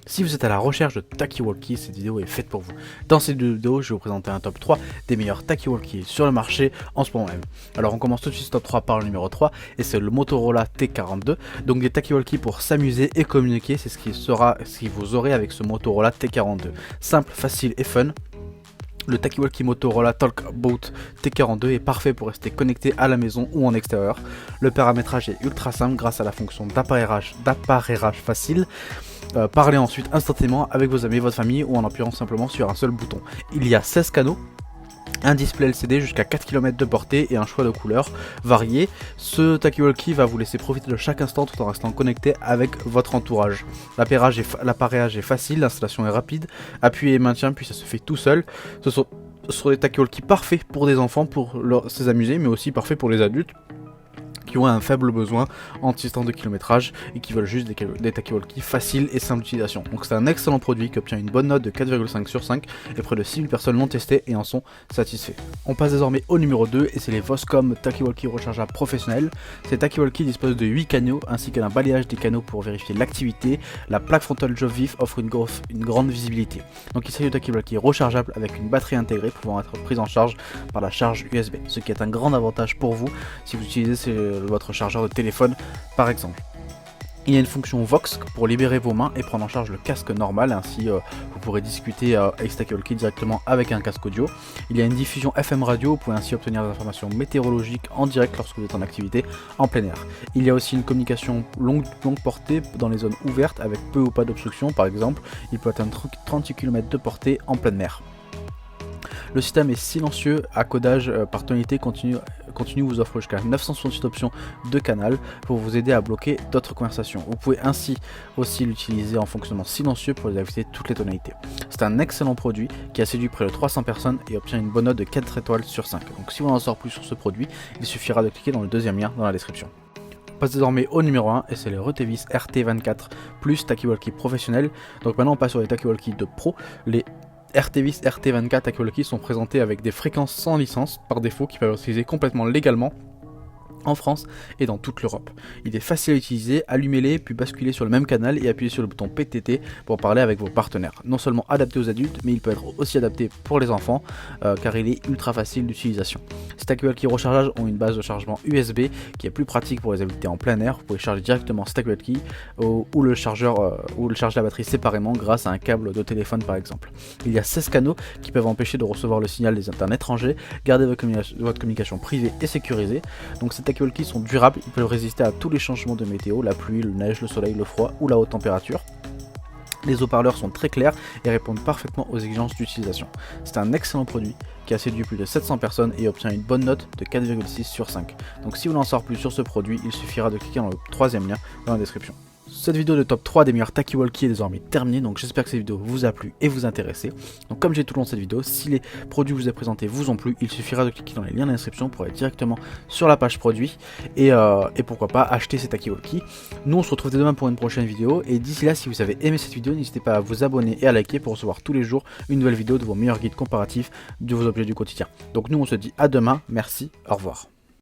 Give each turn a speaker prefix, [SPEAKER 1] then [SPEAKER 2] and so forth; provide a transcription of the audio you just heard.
[SPEAKER 1] Si vous êtes à la recherche de Talkie-Walkie, cette vidéo est faite pour vous. Dans cette vidéo, je vais vous présenter un top 3 des meilleurs Talkie-Walkie sur le marché en ce moment même. Alors on commence tout de suite ce top 3 par le numéro 3 et c'est le Motorola T42. Donc des Talkie-Walkie pour s'amuser et communiquer, c'est ce qui vous aurez avec ce Motorola T42. Simple, facile et fun. Le Talkie-Walkie Motorola Talkboat T42 est parfait pour rester connecté à la maison ou en extérieur. Le paramétrage est ultra simple grâce à la fonction d'appareillage facile. Parlez ensuite instantanément avec vos amis, votre famille ou en appuyant simplement sur un seul bouton. Il y a 16 canaux, un display LCD jusqu'à 4 km de portée et un choix de couleurs variés. Ce Talkie-Walkie va vous laisser profiter de chaque instant tout en restant connecté avec votre entourage. L'appareillage est facile, l'installation est rapide, appui et maintien puis ça se fait tout seul. Ce sont des Talkie-Walkie parfaits pour des enfants pour s'amuser, mais aussi parfaits pour les adultes qui ont un faible besoin en distance de kilométrage et qui veulent juste des Talkie-Walkie faciles et simples d'utilisation. Donc c'est un excellent produit qui obtient une bonne note de 4,5 sur 5 et près de 6000 personnes l'ont testé et en sont satisfaits. On passe désormais au numéro 2 et c'est les Voscom Talkie-Walkie rechargeables professionnels. Ces Talkie-Walkie disposent de 8 canaux ainsi qu'un balayage des canaux pour vérifier l'activité. La plaque frontale Joe Vif offre une grande visibilité. Donc il s'agit de Talkie-Walkie rechargeable avec une batterie intégrée pouvant être prise en charge par la charge USB, ce qui est un grand avantage pour vous si vous utilisez votre chargeur de téléphone par exemple. Il y a une fonction Vox pour libérer vos mains et prendre en charge le casque normal, ainsi vous pourrez discuter avec ce Talkie-Walkie directement avec un casque audio. Il y a une diffusion FM radio, vous pouvez ainsi obtenir des informations météorologiques en direct lorsque vous êtes en activité en plein air. Il y a aussi une communication longue portée dans les zones ouvertes avec peu ou pas d'obstruction, par exemple il peut atteindre 38 km de portée en pleine mer. Le système est silencieux à codage par tonalité continue vous offre jusqu'à 968 options de canal pour vous aider à bloquer d'autres conversations. Vous pouvez ainsi aussi l'utiliser en fonctionnement silencieux pour éviter toutes les tonalités. C'est un excellent produit qui a séduit près de 300 personnes et obtient une bonne note de 4 étoiles sur 5. Donc si vous en saurez plus sur ce produit, il suffira de cliquer dans le deuxième lien dans la description. On passe désormais au numéro 1 et c'est le Retevis RT24 Plus Talkie-Walkie professionnel. Donc maintenant on passe sur les Talkie-Walkie de pro. Les Retevis RT24 Talkie-Walkie sont présentés avec des fréquences sans licence par défaut qui peuvent être utilisées complètement légalement en France et dans toute l'Europe. Il est facile à utiliser, allumez-les puis basculez sur le même canal et appuyez sur le bouton PTT pour parler avec vos partenaires. Non seulement adapté aux adultes mais il peut être aussi adapté pour les enfants car il est ultra facile d'utilisation. Ces Talkie-Walkie rechargeables ont une base de chargement USB qui est plus pratique pour les activités en plein air. Vous pouvez charger directement ce Talkie-Walkie ou le charger la batterie séparément grâce à un câble de téléphone par exemple. Il y a 16 canaux qui peuvent empêcher de recevoir le signal d'un étranger. Gardez votre communication privée et sécurisée. Donc ces Talkie-Walkie sont durables, ils peuvent résister à tous les changements de météo, la pluie, la neige, le soleil, le froid ou la haute température. Les haut-parleurs sont très clairs et répondent parfaitement aux exigences d'utilisation. C'est un excellent produit qui a séduit plus de 700 personnes et obtient une bonne note de 4,6 sur 5. Donc si vous voulez en savoir plus sur ce produit, il suffira de cliquer dans le troisième lien dans la description. Cette vidéo de top 3 des meilleurs Talkie-Walkie est désormais terminée, donc j'espère que cette vidéo vous a plu et vous intéressé. Donc comme j'ai tout le long de cette vidéo, si les produits que je vous ai présentés vous ont plu, il suffira de cliquer dans les liens dans la description pour aller directement sur la page produit et pourquoi pas acheter ces Talkie-Walkie. Nous on se retrouve dès demain pour une prochaine vidéo et d'ici là si vous avez aimé cette vidéo, n'hésitez pas à vous abonner et à liker pour recevoir tous les jours une nouvelle vidéo de vos meilleurs guides comparatifs de vos objets du quotidien. Donc nous on se dit à demain, merci, au revoir.